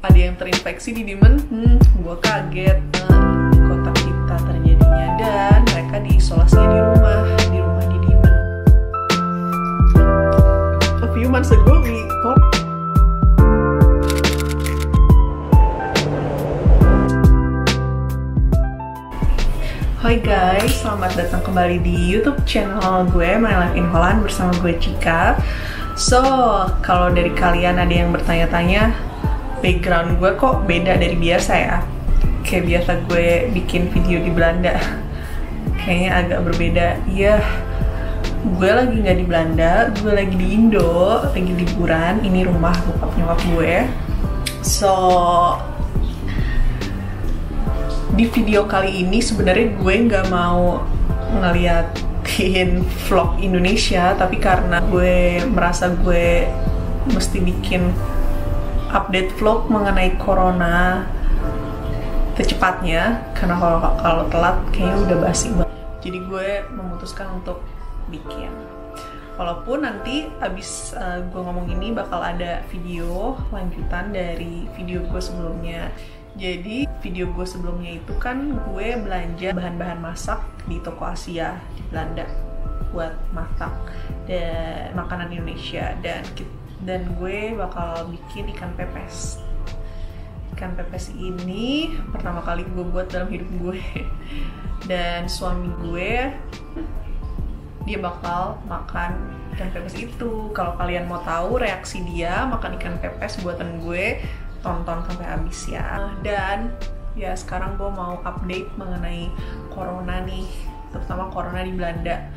ada yang terinfeksi di Diemen, gue kaget. Di kota kita terjadinya dan mereka diisolasinya di rumah di Diemen. A few months ago we talked. Hai guys, selamat datang kembali di YouTube channel gue My Life in Holland bersama gue Cika. So, kalau dari kalian ada yang bertanya-tanya, background gue kok beda dari biasa ya? Kayak biasa gue bikin video di Belanda, kayaknya agak berbeda. Iya, gue lagi nggak di Belanda, gue lagi di Indo, lagi liburan. Ini rumah bokap nyokap gue. So, di video kali ini sebenarnya gue nggak mau ngeliatin vlog Indonesia, tapi karena gue merasa gue mesti bikin update vlog mengenai corona secepatnya, karena kalau telat kayaknya udah basi banget. Jadi gue memutuskan untuk bikin. Walaupun nanti abis gue ngomong ini bakal ada video lanjutan dari video gue sebelumnya. Jadi video gue sebelumnya itu kan gue belanja bahan-bahan masak di toko Asia di Belanda buat masak dan makanan Indonesia, dan gue bakal bikin ikan pepes. Ikan pepes ini pertama kali gue buat dalam hidup gue, dan suami gue dia bakal makan ikan pepes itu. Kalau kalian mau tahu reaksi dia makan ikan pepes buatan gue, tonton sampai habis ya. Dan ya sekarang gue mau update mengenai corona nih, terutama corona di Belanda.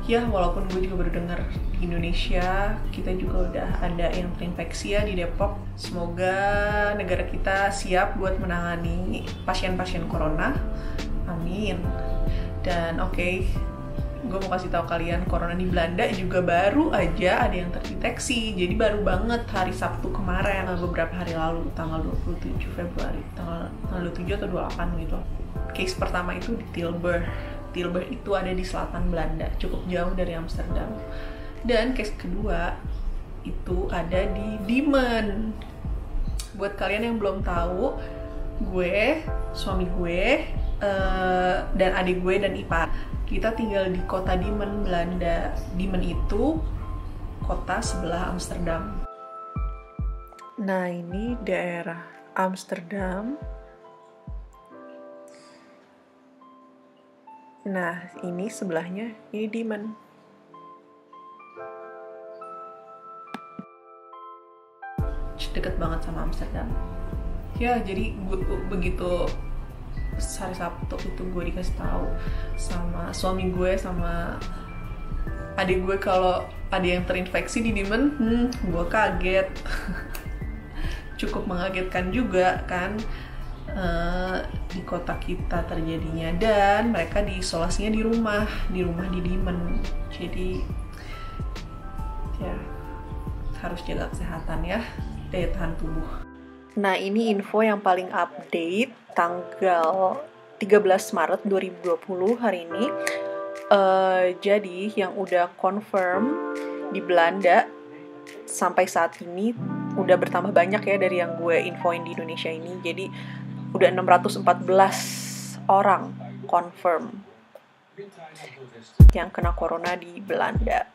Ya walaupun gue juga baru dengar di Indonesia kita juga udah ada yang terinfeksi ya di Depok. Semoga negara kita siap buat menangani pasien-pasien corona. Amin. Dan oke, gue mau kasih tahu kalian, corona di Belanda juga baru aja ada yang terdeteksi. Jadi baru banget hari Sabtu kemarin, beberapa hari lalu, tanggal 27 Februari, tanggal 27 atau 28 gitu. Case pertama itu di Tilburg. Tilburg itu ada di selatan Belanda, cukup jauh dari Amsterdam. Dan case kedua itu ada di Diemen. Buat kalian yang belum tahu, gue, suami gue, dan adik gue dan ipar, kita tinggal di kota Diemen, Belanda. Diemen itu kota sebelah Amsterdam. Nah, ini daerah Amsterdam. Nah, ini sebelahnya, ini Diemen. Deket banget sama Amsterdam. Ya, jadi begitu hari Sabtu itu gue dikasih tahu sama suami gue sama adik gue kalau ada yang terinfeksi di Diemen, gue kaget. Cukup mengagetkan juga kan, di kota kita terjadinya dan mereka diisolasinya di rumah di Diemen. Jadi ya harus jaga kesehatan ya, daya tahan tubuh. Nah, ini info yang paling update tanggal 13 Maret 2020 hari ini. Jadi yang udah confirm di Belanda sampai saat ini udah bertambah banyak ya dari yang gue infoin di Indonesia ini. Jadi udah 614 orang confirm yang kena corona di Belanda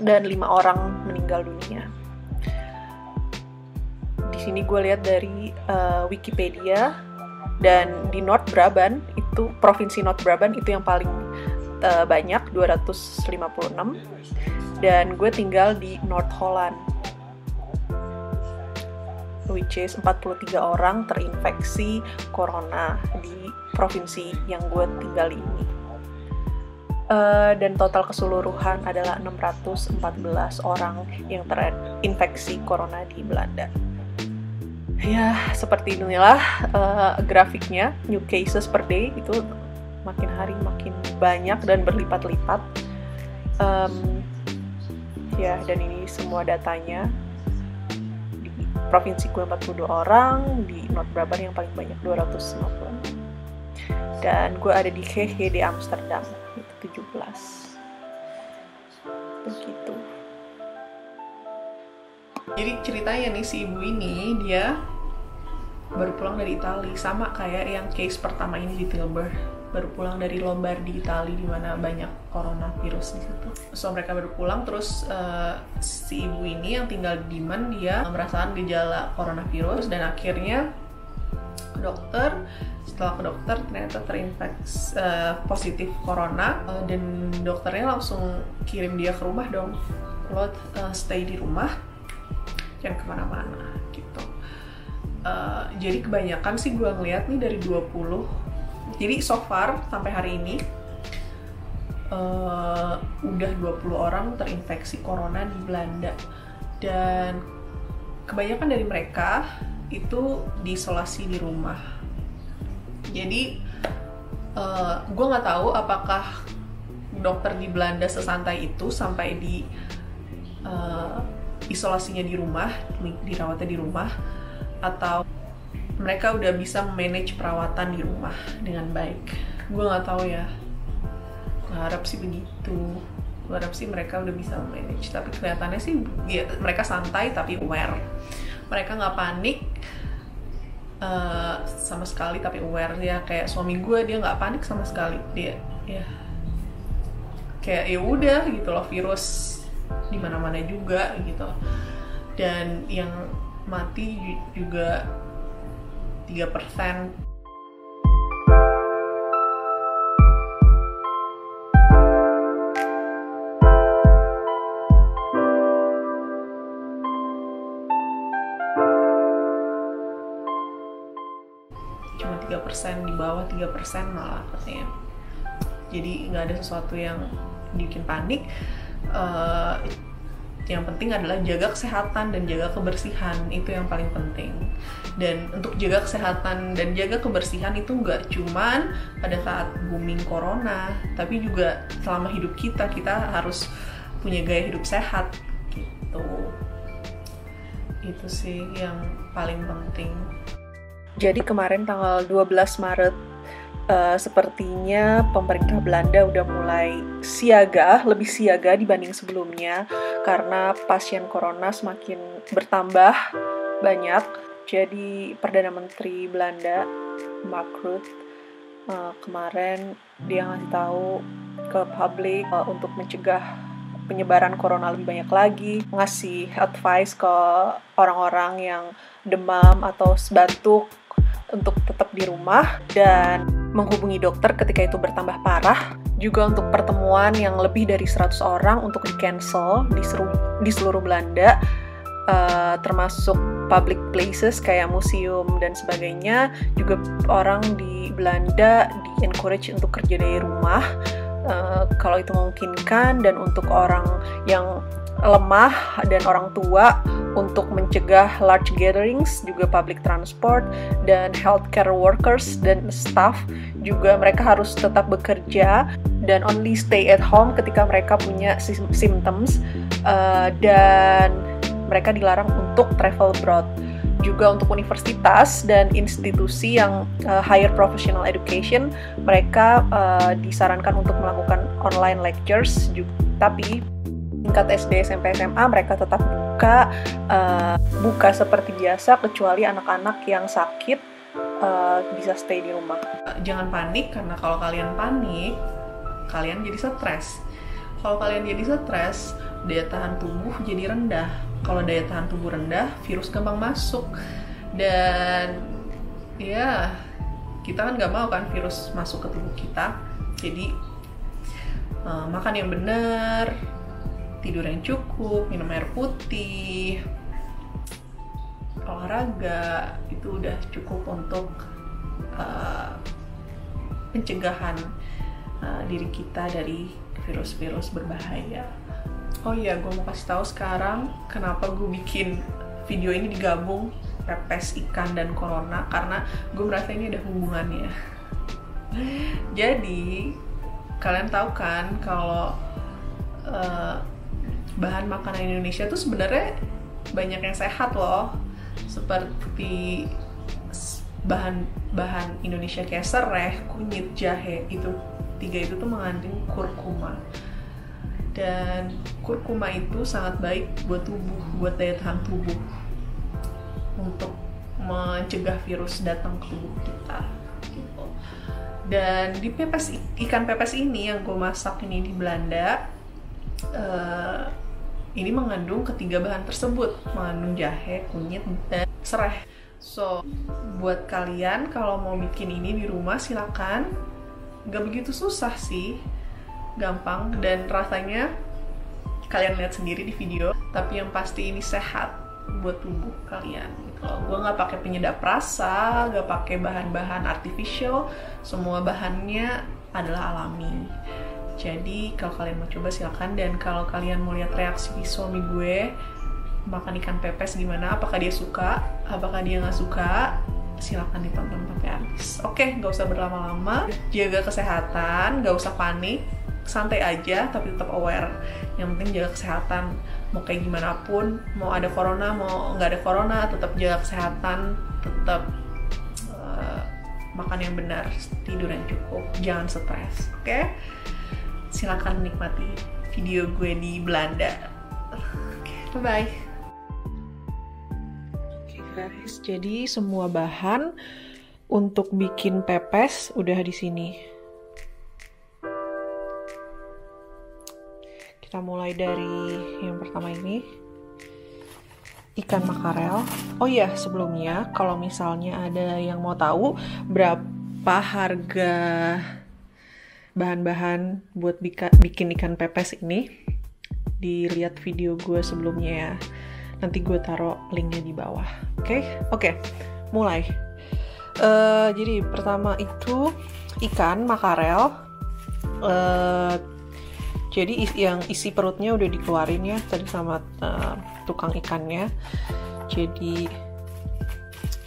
dan 5 orang meninggal dunia. Di sini gue lihat dari Wikipedia, dan di North Brabant itu, provinsi North Brabant itu yang paling banyak, 256, dan gue tinggal di North Holland, which is 43 orang terinfeksi corona di provinsi yang gue tinggal ini. Dan total keseluruhan adalah 614 orang yang terinfeksi corona di Belanda. Ya, seperti inilah grafiknya, new cases per day itu makin hari makin banyak dan berlipat-lipat. Ya, dan ini semua datanya. Di provinsi gue 42 orang, di North Brabant yang paling banyak 250. Dan gue ada di GG di Amsterdam, itu 17. Begitu. Jadi ceritanya nih, si ibu ini dia baru pulang dari Italia, sama kayak yang case pertama ini di Tilburg, baru pulang dari Lombardi, Italia, di mana banyak coronavirus di situ. So mereka baru pulang, terus si ibu ini yang tinggal di Diemen, dia merasakan gejala coronavirus dan akhirnya ke dokter. Setelah ke dokter ternyata terinfeksi positif corona, dan dokternya langsung kirim dia ke rumah dong. Lo stay di rumah, jangan kemana-mana gitu. Jadi kebanyakan sih gue ngeliat nih dari 20. Jadi so far sampai hari ini udah 20 orang terinfeksi corona di Belanda, dan kebanyakan dari mereka itu diisolasi di rumah. Jadi gue nggak tahu apakah dokter di Belanda sesantai itu sampai di isolasinya di rumah, dirawatnya di rumah, atau mereka udah bisa manage perawatan di rumah dengan baik. Gue nggak tahu ya. Gue harap sih begitu. Gue harap sih mereka udah bisa manage. Tapi kelihatannya sih ya, mereka santai tapi aware. Mereka nggak panik sama sekali tapi aware. Ya kayak suami gue, dia nggak panik sama sekali. Dia ya kayak ya udah gitu loh, virus di mana-mana juga gitu. Dan yang mati juga 3%. Cuma 3%, di bawah 3% malah katanya. Jadi nggak ada sesuatu yang bikin panik. Yang penting adalah jaga kesehatan dan jaga kebersihan, itu yang paling penting. Dan untuk jaga kesehatan dan jaga kebersihan itu nggak cuman pada saat booming corona, tapi juga selama hidup kita harus punya gaya hidup sehat gitu. Itu sih yang paling penting. Jadi kemarin tanggal 12 Maret sepertinya pemerintah Belanda udah mulai lebih siaga dibanding sebelumnya, karena pasien corona semakin bertambah banyak. Jadi Perdana Menteri Belanda, Mark Rutte, kemarin dia ngasih tahu ke publik untuk mencegah penyebaran corona lebih banyak lagi, ngasih advice ke orang-orang yang demam atau batuk untuk tetap di rumah dan menghubungi dokter ketika itu bertambah parah. Juga untuk pertemuan yang lebih dari 100 orang untuk di-cancel di seluruh Belanda, termasuk public places kayak museum dan sebagainya. Juga orang di Belanda di-encourage untuk kerja dari rumah kalau itu memungkinkan, dan untuk orang yang lemah dan orang tua untuk mencegah large gatherings, juga public transport dan healthcare workers dan staff juga mereka harus tetap bekerja dan only stay at home ketika mereka punya symptoms, dan mereka dilarang untuk travel abroad. Juga untuk universitas dan institusi yang higher professional education, mereka disarankan untuk melakukan online lectures, tapi tingkat SD, SMP, SMA mereka tetap buka seperti biasa, kecuali anak-anak yang sakit bisa stay di rumah. Jangan panik, karena kalau kalian panik, kalian jadi stres. Kalau kalian jadi stres, daya tahan tubuh jadi rendah. Kalau daya tahan tubuh rendah, virus gampang masuk. Dan ya, kita kan nggak mau kan virus masuk ke tubuh kita. Jadi makan yang benar, tidur yang cukup, minum air putih, olahraga, itu udah cukup untuk pencegahan diri kita dari virus-virus berbahaya. Oh iya, gue mau kasih tahu sekarang kenapa gue bikin video ini digabung pepes ikan dan corona, karena gue merasa ini ada hubungannya. Jadi kalian tahu kan kalau bahan makanan Indonesia tuh sebenarnya banyak yang sehat loh, seperti bahan Indonesia kayak serai, kunyit, jahe, itu tiga itu tuh mengandung kurkuma. Dan kurkuma itu sangat baik buat tubuh, buat daya tahan tubuh, untuk mencegah virus datang ke tubuh kita gitu. Dan di pepes, ikan pepes ini yang gue masak ini di Belanda, ini mengandung ketiga bahan tersebut, mengandung jahe, kunyit, dan serai. So, buat kalian kalau mau bikin ini di rumah silakan, nggak begitu susah sih, gampang, dan rasanya kalian lihat sendiri di video. Tapi yang pasti ini sehat buat tubuh kalian. Kalau gue nggak pakai penyedap rasa, nggak pakai bahan-bahan artificial, semua bahannya adalah alami. Jadi kalau kalian mau coba silakan, dan kalau kalian mau lihat reaksi suami gue makan ikan pepes gimana, apakah dia suka, apakah dia nggak suka, silakan ditonton sampai habis. Oke, nggak usah berlama-lama, jaga kesehatan, nggak usah panik, santai aja tapi tetap aware. Yang penting jaga kesehatan, mau kayak gimana pun, mau ada corona, mau nggak ada corona, tetap jaga kesehatan, tetap makan yang benar, tidur yang cukup, jangan stres. Oke? Silakan nikmati video gue di Belanda. Oke, bye-bye. Guys, jadi semua bahan untuk bikin pepes udah di sini. Kita mulai dari yang pertama ini, ikan makarel. Oh iya, sebelumnya kalau misalnya ada yang mau tahu berapa harga bahan-bahan buat bikin ikan pepes ini, dilihat video gue sebelumnya ya. Nanti gue taruh linknya di bawah. Oke, mulai. Jadi pertama itu ikan makarel. Jadi yang isi perutnya udah dikeluarin ya tadi sama tukang ikannya. Jadi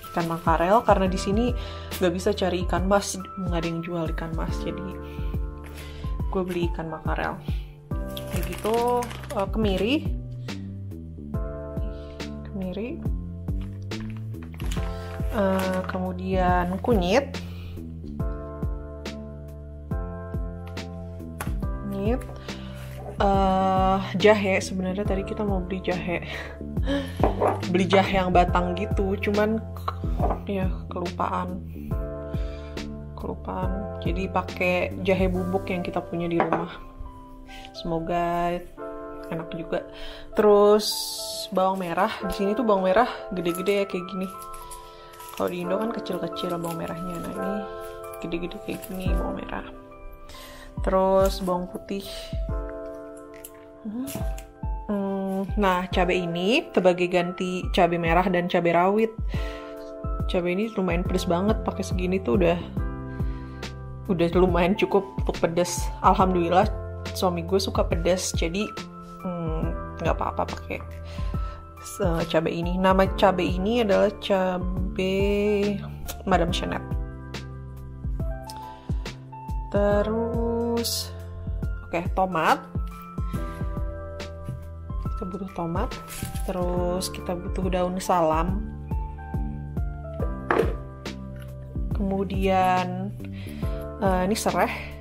ikan makarel, karena di sini nggak bisa cari ikan mas, nggak ada yang jual ikan mas. Jadi gue beli ikan makarel. Kayak gitu, kemiri, kemudian kunyit, jahe. Sebenarnya tadi kita mau beli jahe yang batang gitu, cuman ya kelupaan. Jadi pakai jahe bubuk yang kita punya di rumah. Semoga enak juga. Terus bawang merah. Di sini tuh bawang merah gede-gede ya kayak gini. Kalau di Indo kan kecil-kecil bawang merahnya. Nah ini gede-gede kayak gini bawang merah. Terus bawang putih. Nah, cabai ini sebagai ganti cabai merah dan cabai rawit. Cabai ini lumayan pedes banget, pakai segini tuh udah lumayan cukup untuk pedas. Alhamdulillah suami gue suka pedas, jadi nggak apa-apa pakai cabai ini. Nama cabai ini adalah cabai Madame Chanel. Terus tomat. Kita butuh tomat. Terus kita butuh daun salam. Kemudian ini serai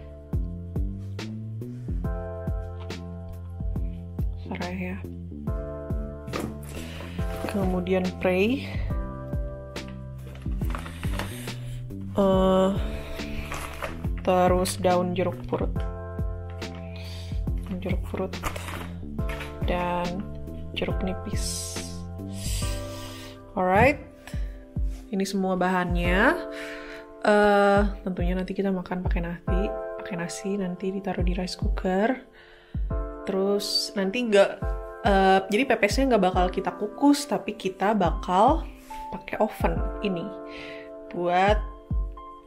ya. Kemudian prei. Terus daun jeruk purut dan jeruk nipis. Alright, ini semua bahannya. Tentunya nanti kita makan pakai nasi, nanti ditaruh di rice cooker. Terus nanti jadi pepesnya nggak bakal kita kukus, tapi kita bakal pakai oven ini buat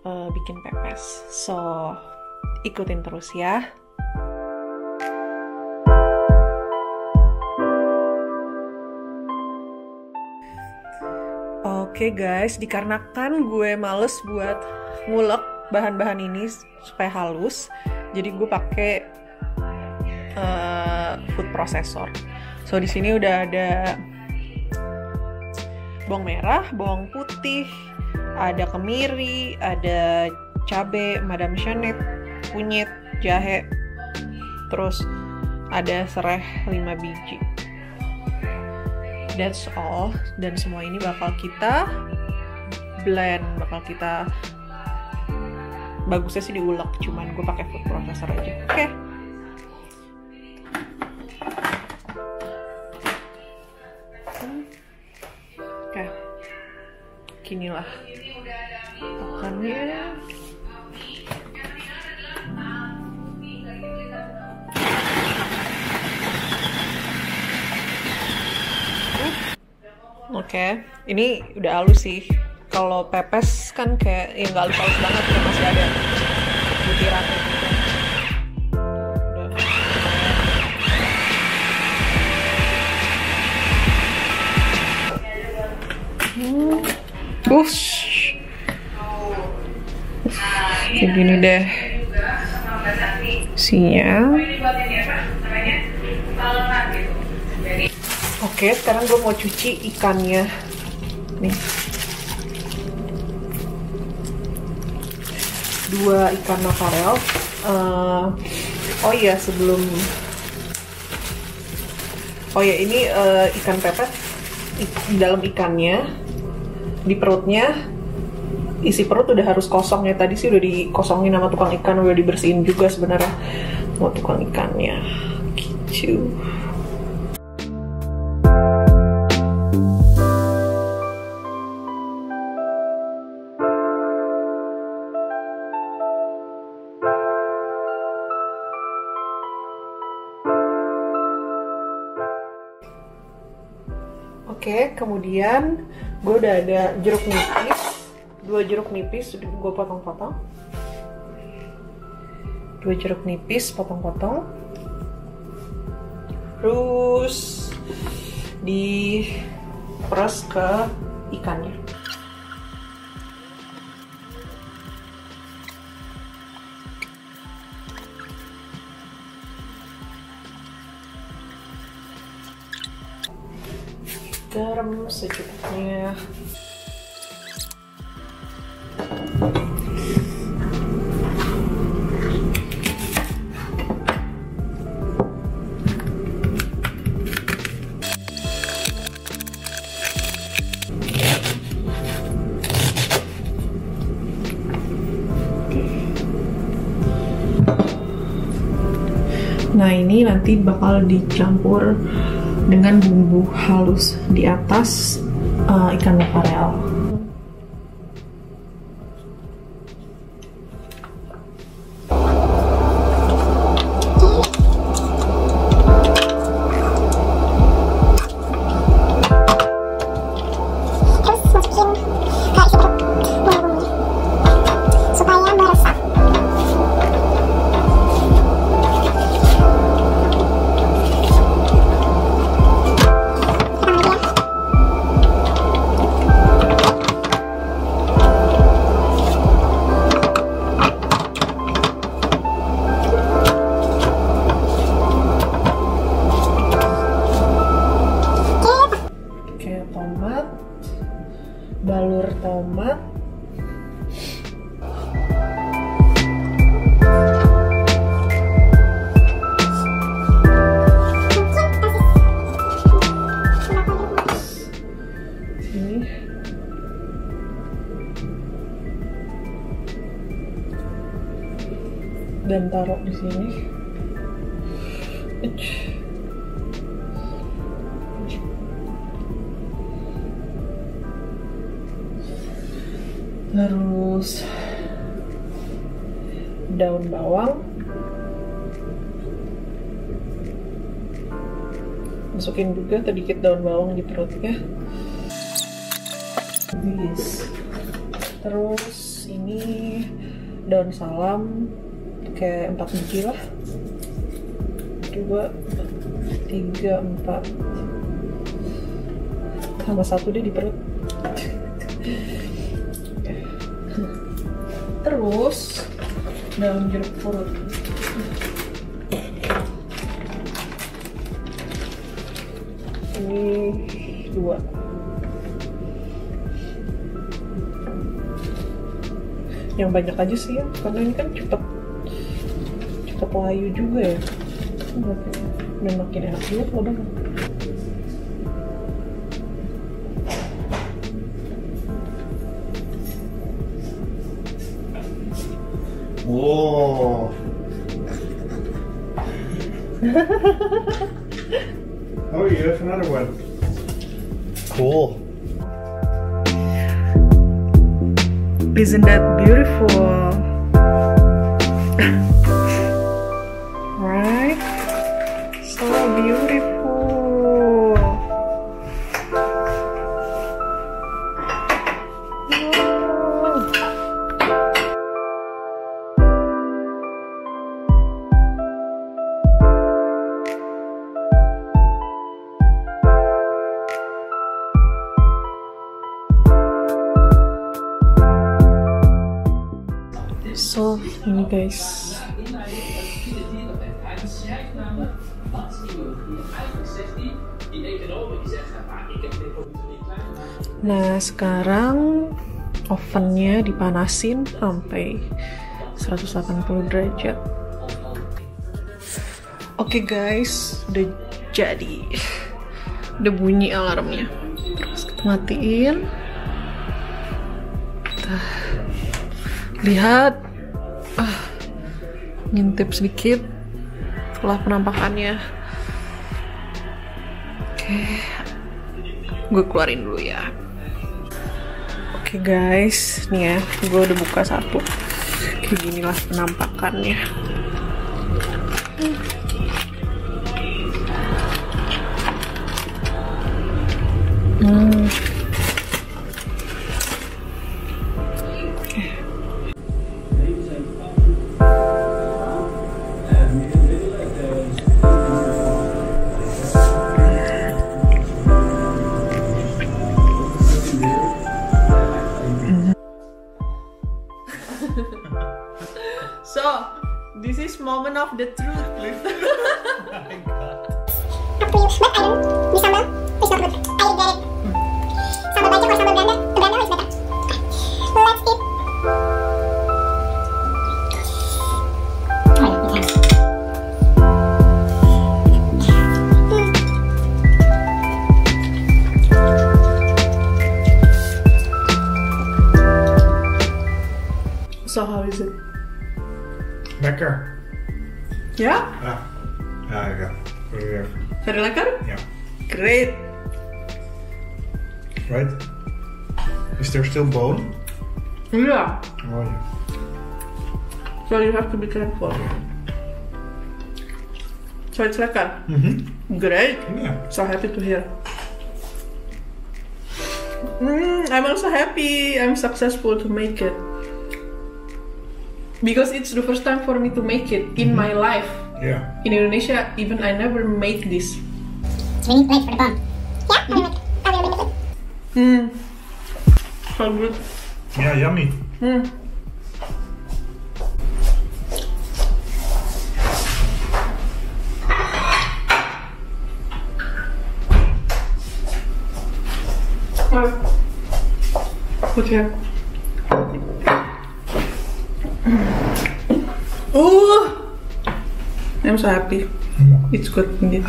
bikin pepes. So, ikutin terus ya. Oke guys, dikarenakan gue males buat ngulek bahan-bahan ini supaya halus, jadi gue pakai food processor. So di sini udah ada bawang merah, bawang putih, ada kemiri, ada cabai Madame Chanel, kunyit, jahe, terus ada serai 5 biji. That's all. Dan semua ini bakal kita blend, bakal kita bagusnya sih diulek, cuman gue pakai food processor aja. Oke. Oke. Ginilah makannya. Oke, ini udah halus sih. Kalau pepes kan kayak ya nggak halus-halus banget, kayak masih ada butirannya gitu. Kayak gini deh isinya. Oke, sekarang gue mau cuci ikannya. Nih. 2 ikan makarel. Oh iya, ini ikan pepes. Di dalam ikannya, di perutnya, isi perut udah harus kosong ya. Tadi sih udah dikosongin sama tukang ikan, udah dibersihin juga sebenarnya sama tukang ikannya. Gitu. Oke, kemudian gue udah ada jeruk nipis, 2 jeruk nipis udah gue potong-potong. 2 jeruk nipis potong-potong. Terus diperes ke ikannya. Garam secukupnya. Nah, ini nanti bakal dicampur dengan bumbu halus di atas ikan makarel. Balur tomat, ini dan taruh di sini. Terus daun bawang, masukin juga sedikit daun bawang di perutnya. Terus ini daun salam kayak 4 biji lah, 2, 3, 4 sama 1 deh di perut. Terus daun jeruk purut. Ini 2. Yang banyak aja sih ya, karena ini kan cepet layu juga ya. Dan makin enak juga kalau banget. Whoa. Oh, you have another one. Cool. Isn't that beautiful? Right? So beautiful. So, ini guys. Nah, sekarang ovennya dipanasin sampai 180 derajat. Oke guys, udah jadi. Udah bunyi alarmnya. Terus kita matiin. Lihat, ngintip sedikit setelah penampakannya. Oke, gue keluarin dulu ya. Oke guys, nih ya, gue udah buka satu. Kayak ginilah penampakannya. So, this is moment of the truth, please. Oh my god. Up to you. But I don't. This sambal is not good. I regret it. Sambal bacang or sambal Belanda? The Belanda is better. Let's eat. So how is it? Lekker. Yeah? Ja. Ja. Weer. Very lekker? Yeah. Great. Right? Is there still bone? Yeah. Oh yeah. So you have to be careful. So it's lekker. Great. Yeah. So happy to hear. I'm also happy I'm successful to make it. Because it's the first time for me to make it in my life. Yeah. In Indonesia, even I never made this. So we need plates for the bun. Yeah, I will make it. So good. Yeah, yummy. Put here. Oh, I'm so happy. It's good indeed.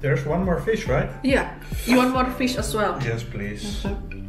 There's one more fish, right? Yeah. You want more fish as well? Yes, please. Okay.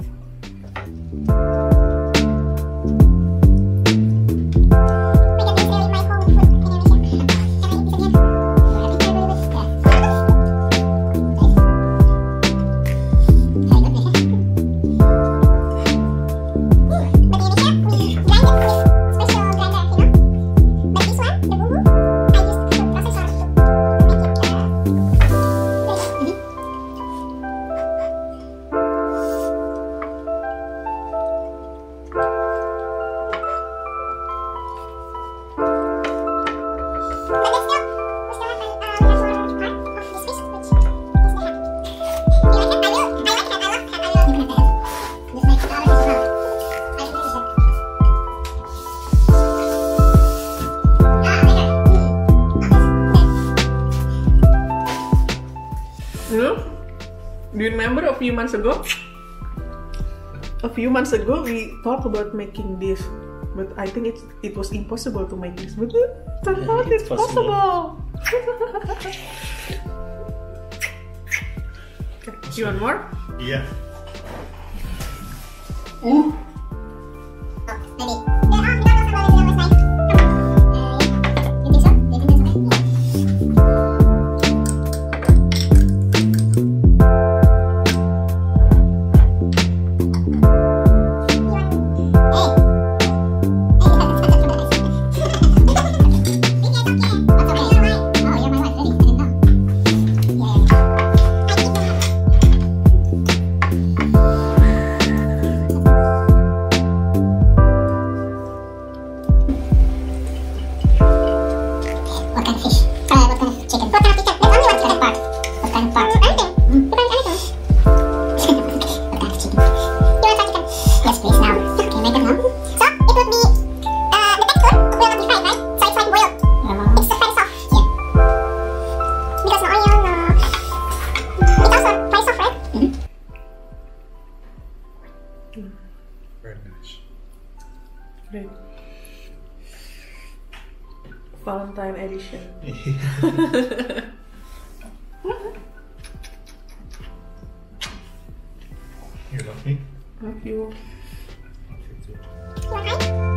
Do you remember a few months ago? A few months ago, we talked about making this, but I think it was impossible to make this. But it turned out it's possible. Okay, you want more? Yeah. Maybe. You think so? Do you think that's Very nice. Great. Valentine edition. You love me? Love you. Love you too. You want mine?